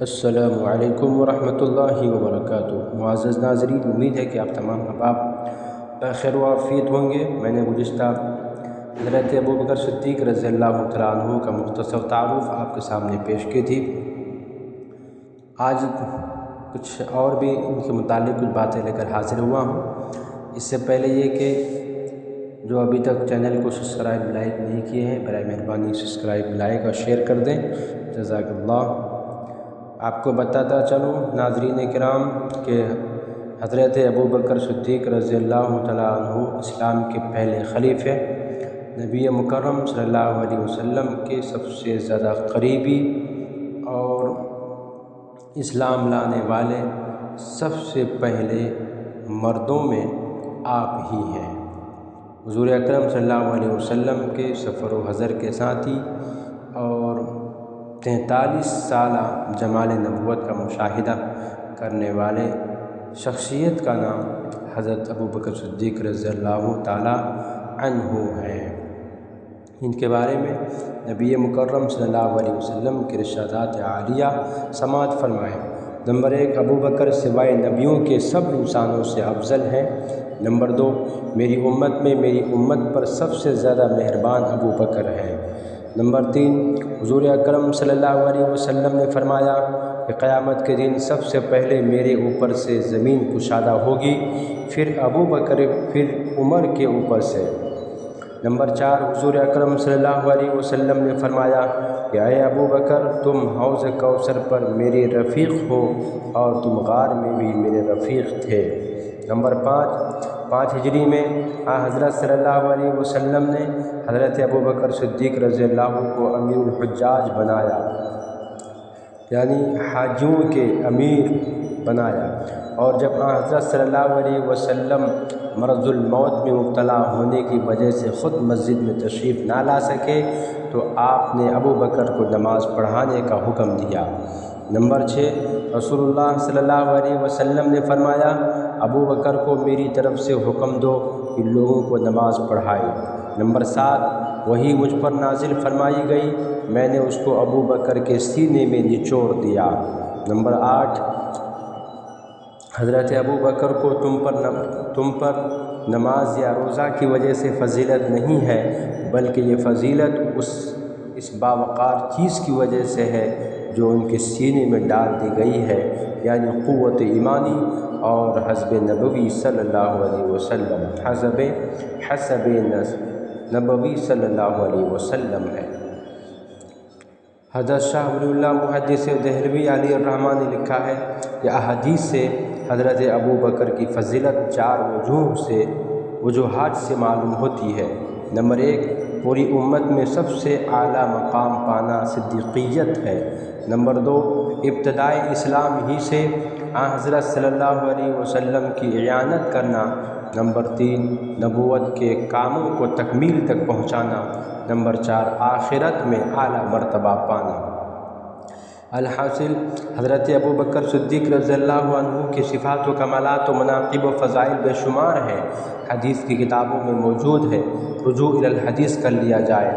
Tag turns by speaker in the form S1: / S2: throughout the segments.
S1: السلام علیکم ورحمۃ اللہ وبرکاتہ۔ معزز ناظرین، امید ہے کہ آپ تمام احباب بخیر و عافیت ہوں گے۔ میں نے گزشتہ حضرت ابوبکر صدیق رضی اللہ تعالیٰ عنہ کا مختصر تعارف آپ کے سامنے پیش کی تھی۔ آج کچھ اور بھی ان کے متعلق کچھ باتیں لے کر حاضر ہوا ہوں۔ اس سے پہلے یہ کہ جو ابھی تک چینل کو سبسکرائب لائک نہیں کیے ہیں، برائے مہربانی سبسکرائب لائک اور شیئر کر دیں، جزاک اللہ۔ آپ کو بتاتا چلوں ناظرین کرام کہ حضرت ابوبکر صدیق رضی اللہ تعالیٰ عنہ اسلام کے پہلے خلیفہ، نبی مکرم صلی اللہ علیہ وسلم کے سب سے زیادہ قریبی اور اسلام لانے والے سب سے پہلے مردوں میں آپ ہی ہیں۔ حضور اکرم صلی اللہ علیہ وسلم کے سفر و حضر کے ساتھی اور 43 سالہ جمال نبوت کا مشاہدہ کرنے والے شخصیت کا نام حضرت ابوبکر صدیق رضی اللہ تعالیٰ عنہ ہے۔ ان کے بارے میں نبی مکرم صلی اللہ علیہ وسلم کے ارشادات عالیہ سماعت فرمائیں۔ نمبر 1، ابوبکر سوائے نبیوں کے سب انسانوں سے افضل ہیں۔ نمبر 2، میری امت میں میری امت پر سب سے زیادہ مہربان ابوبکر ہے۔ نمبر 3، حضور اکرم صلی اللہ علیہ وسلم نے فرمایا کہ قیامت کے دن سب سے پہلے میرے اوپر سے زمین کشادہ ہوگی، پھر ابوبکر، پھر عمر کے اوپر سے۔ نمبر 4، حضور اکرم صلی اللہ علیہ وسلم نے فرمایا کہ اے ابوبکر، تم حوض کوثر پر میرے رفیق ہو اور تم غار میں بھی میرے رفیق تھے۔ نمبر 5 ہجری میں حضرت صلی اللہ علیہ وسلم نے حضرت ابوبکر صدیق رضی اللہ کو امیر الحجاج بنایا، یعنی حاجیوں کے امیر بنایا، اور جب حضرت صلی اللہ علیہ وسلم مرض الموت میں مبتلا ہونے کی وجہ سے خود مسجد میں تشریف نہ لا سکے تو آپ نے ابوبکر کو نماز پڑھانے کا حکم دیا۔ نمبر 6، رسول اللہ صلی اللہ علیہ وسلم نے فرمایا ابوبکر کو میری طرف سے حکم دو کہ لوگوں کو نماز پڑھائے۔ نمبر 7، وہی مجھ پر نازل فرمائی گئی، میں نے اس کو ابوبکر کے سینے میں نچوڑ دیا۔ نمبر 8، حضرت ابوبکر کو تم پر نماز یا روزہ کی وجہ سے فضیلت نہیں ہے، بلکہ یہ فضیلت اس باوقار چیز کی وجہ سے ہے جو ان کے سینے میں ڈال دی گئی ہے، یعنی قوت ایمانی اور حسب نبوی صلی اللہ علیہ وسلم، حسب نبوی صلی اللہ علیہ وسلم ہے۔ حضرت شاہ ولی اللہ محدث دہلوی علیہ الرحمٰن نے لکھا ہے کہ احادیث سے حضرت ابوبکر کی فضیلت 4 وجوہات سے معلوم ہوتی ہے۔ نمبر 1، پوری امت میں سب سے اعلیٰ مقام پانا صدیقیت ہے۔ نمبر 2، ابتدائے اسلام ہی سے حضرت صلی اللہ علیہ وسلم کی اعانت کرنا۔ نمبر 3، نبوت کے کاموں کو تکمیل تک پہنچانا۔ نمبر 4، آخرت میں اعلیٰ مرتبہ پانا۔ الحاصل حضرت ابوبکر صدیق رضی اللہ عنہ کی صفات و کمالات و مناقب و فضائل بے شمار ہیں، حدیث کی کتابوں میں موجود ہے، رجوع الی الحدیث کر لیا جائے۔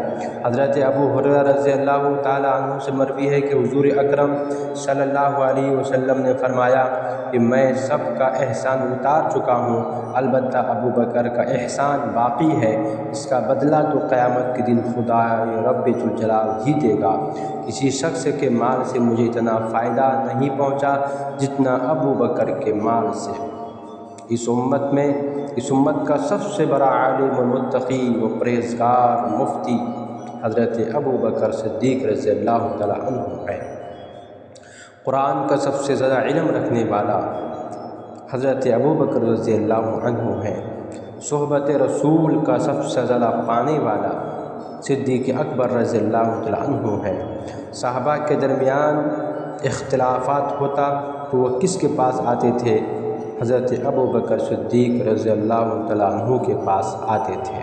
S1: حضرت ابو ہریرہ رضی اللہ تعالیٰ عنہ سے مروی ہے کہ حضور اکرم صلی اللہ علیہ وسلم نے فرمایا کہ میں سب کا احسان اتار چکا ہوں، البتہ ابوبکر کا احسان باقی ہے، اس کا بدلہ تو قیامت کے دن خدا رب ذوالجلال ہی دے گا۔ کسی شخص کے مال سے مجھے اتنا فائدہ نہیں پہنچا جتنا ابوبکر کے مال سے۔ اس امت کا سب سے بڑا عالم و متقی و پرہیزگار مفتی حضرت ابوبکر صدیق رضی اللہ تعالیٰ عنہ ہے۔ قرآن کا سب سے زیادہ علم رکھنے والا حضرت ابوبکر رضی اللہ عنہ ہے۔ صحبت رسول کا سب سے زیادہ پانے والا صدیق اکبر رضی اللہ تعالیٰ عنہ ہے۔ صحابہ کے درمیان اختلافات ہوتا تو وہ کس کے پاس آتے تھے؟ حضرت ابوبکر صدیق رضی اللہ تعالیٰ عنہ کے پاس آتے تھے۔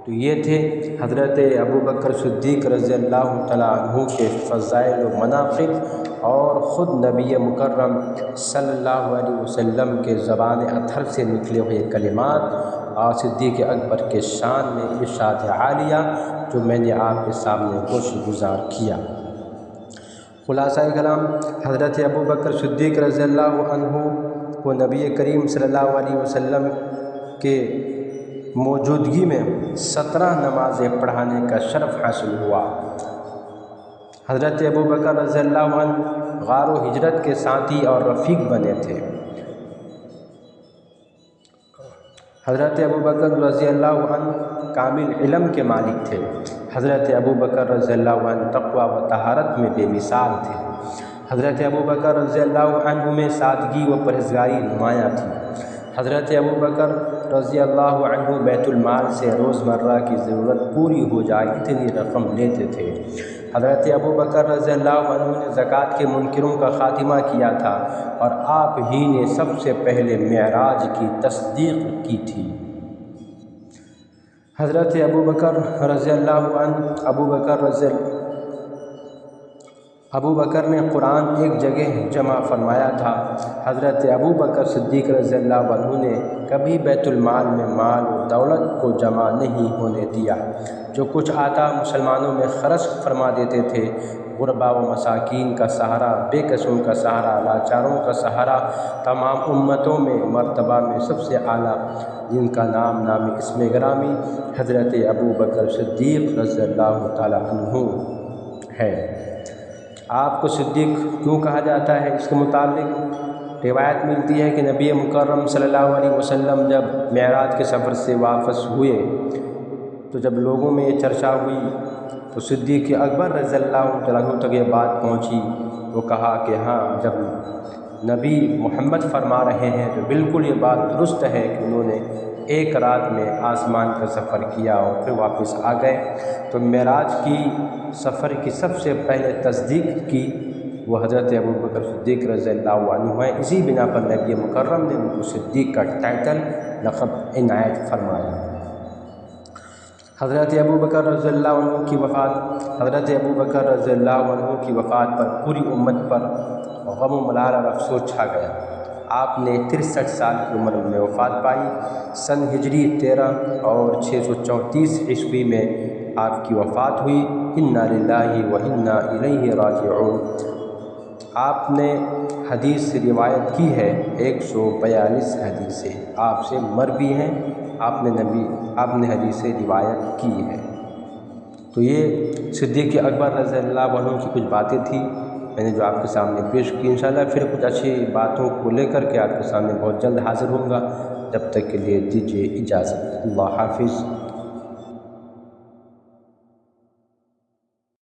S1: تو یہ تھے حضرت ابوبکر صدیق رضی اللہ تعالیٰ عنہ کے فضائل و مناقب اور خود نبی مکرم صلی اللہ علیہ وسلم کے زبان اطہر سے نکلے ہوئے کلمات اور صدیق اکبر کے شان میں ارشاد عالیہ جو میں نے آپ کے سامنے گوش گزار کیا۔ خلاصہ کلام، حضرت ابو بکر صدیق رضی اللہ عنہ کو نبی کریم صلی اللہ علیہ وسلم کے موجودگی میں 17 نمازیں پڑھانے کا شرف حاصل ہوا۔ حضرت ابو بکر رضی اللہ عنہ غار و ہجرت کے ساتھی اور رفیق بنے تھے۔ حضرت ابو بکر رضی اللہ عنہ کامل علم کے مالک تھے۔ حضرت ابو بکر رضی اللہ عنہ تقوی و طہارت میں بے مثال تھے۔ حضرت ابو بکر رضی اللہ عنہ میں سادگی و پرہیزگاری نمایاں تھی۔ حضرت ابو بکر رضی اللہ عنہ بیت المال سے روزمرہ کی ضرورت پوری ہو جائے اتنی رقم لیتے تھے۔ حضرت ابو بکر رضی اللہ عنہ نے زکوٰۃ کے منکروں کا خاتمہ کیا تھا اور آپ ہی نے سب سے پہلے معراج کی تصدیق کی تھی۔ حضرت ابو بکر رضی اللہ عنہ ابو بکر نے قرآن ایک جگہ جمع فرمایا تھا۔ حضرت ابو بکر صدیق رضی اللہ عنہ نے کبھی بیت المال میں مال و دولت کو جمع نہیں ہونے دیا۔ جو کچھ آتا مسلمانوں میں خرچ فرما دیتے تھے۔ غربا و مساکین کا سہارا، بے کسوں کا سہارا، لاچاروں کا سہارا، تمام امتوں میں مرتبہ میں سب سے اعلیٰ، جن کا نام اسم گرامی حضرت ابو بکر صدیق رضی اللہ تعالیٰ عنہ ہے۔ آپ کو صدیق کیوں کہا جاتا ہے؟ اس کے متعلق روایت ملتی ہے کہ نبی مکرم صلی اللہ علیہ وسلم جب معراج کے سفر سے واپس ہوئے تو جب لوگوں میں یہ چرچا ہوئی تو صدیق اکبر رضی اللہ عنہ تک یہ بات پہنچی۔ وہ کہا کہ ہاں، جب نبی محمد فرما رہے ہیں تو بالکل یہ بات درست ہے کہ انہوں نے ایک رات میں آسمان کا سفر کیا اور پھر واپس آ گئے۔ تو معراج کی سفر کی سب سے پہلے تصدیق کی وہ حضرت ابو بکر صدیق رضی اللہ عنہ ہے۔ اسی بنا پر نبی مکرم نے ان کو صدیق کا ٹائٹل لقب عنایت فرمایا۔ حضرت ابو بکر رضی اللہ عنہ کی وفات حضرت ابو بکر رضی اللہ عنہ کی وفات پر پوری امت پر غم و ملال اور افسوس چھا گیا۔ آپ نے 63 سال کی عمر میں وفات پائی۔ سن ہجری 13 اور 634 عیسوی میں آپ کی وفات ہوئی۔ انا للہ و انا الیہ راجعون۔ آپ نے حدیث سے روایت کی ہے 142 حدیثیں آپ سے مروی ہیں، آپ نے حدیث سے روایت کی ہے۔ تو یہ صدیق اکبر رضی اللہ عنہ کی کچھ باتیں تھیں میں نے جو آپ کے سامنے پیش کی۔ انشاءاللہ پھر کچھ اچھی باتوں کو لے کر کے آپ کے سامنے بہت جلد حاضر ہوں گا۔ جب تک کے لیے دیجیے اجازت۔ اللہ حافظ۔